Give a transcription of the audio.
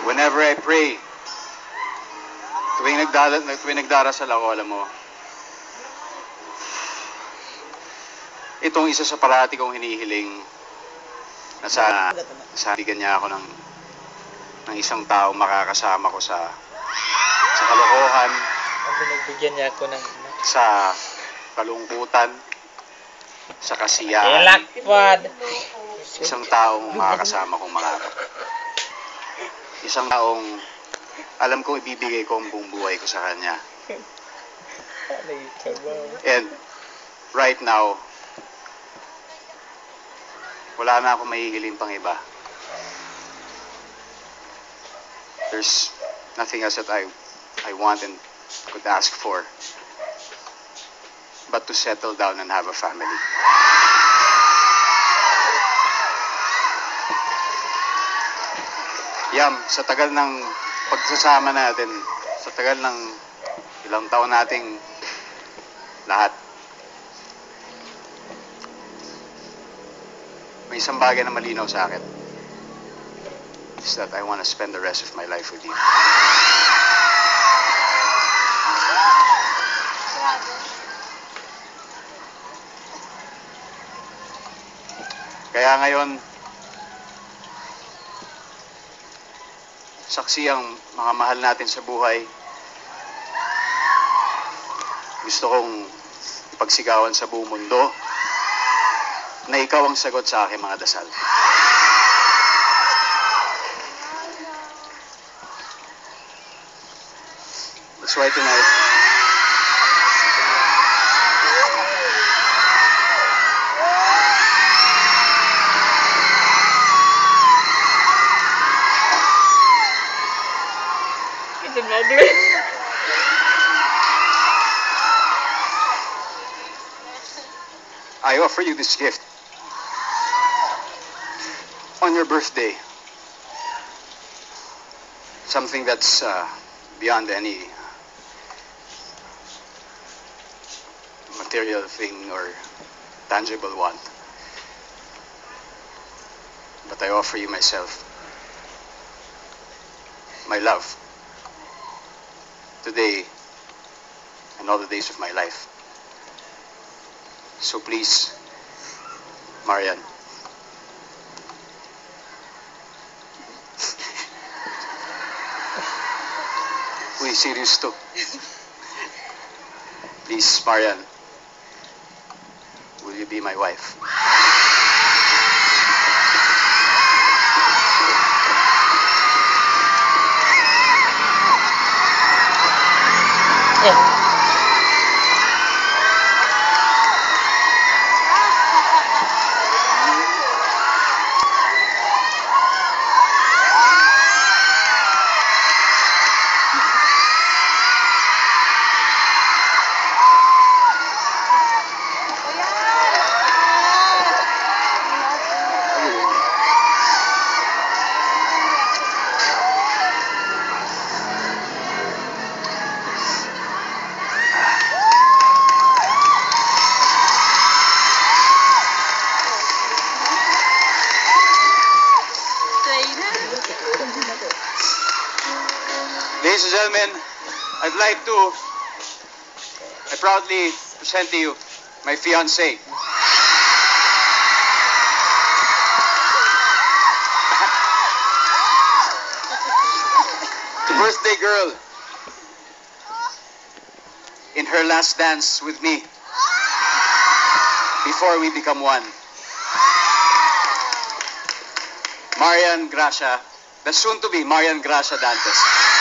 Whenever I pray, tuwing nagdarasal ako, alam mo, itong isa sa parati kong hinihiling na sana bigyan niya ako ng isang tao makakasama ko sa kalokohan, Pinagbigyan niya ako ng sa kalungkutan, sa kasiyahan. Elakpad! Isang taong makakasama kong makakap. Isang taong alam kong ibibigay ko ang buong buhay ko sa kanya. And right now, wala na akong mahihiling pang iba. There's nothing else that I want and could ask for but to settle down and have a family. Yam, sa tagal ng pagsasama natin, sa tagal ng ilang taon nating lahat, may isang bagay na malinaw sa akin. Is that I want to spend the rest of my life with you. Kaya ngayon, saksi ang mga mahal natin sa buhay. Gusto kong ipagsigawan sa buong mundo na ikaw ang sagot sa aking mga dasal. That's why tonight, I offer you this gift on your birthday. Something that's beyond any material thing or tangible want. But I offer you myself, my love, today and all the days of my life. So please, Marian, uy, serious to. Please, Marian, will you be my wife? Ladies and gentlemen, I proudly present to you my fiancée. The birthday girl in her last dance with me before we become one. Marian Gracia, the soon-to-be Marian Gracia Dantes.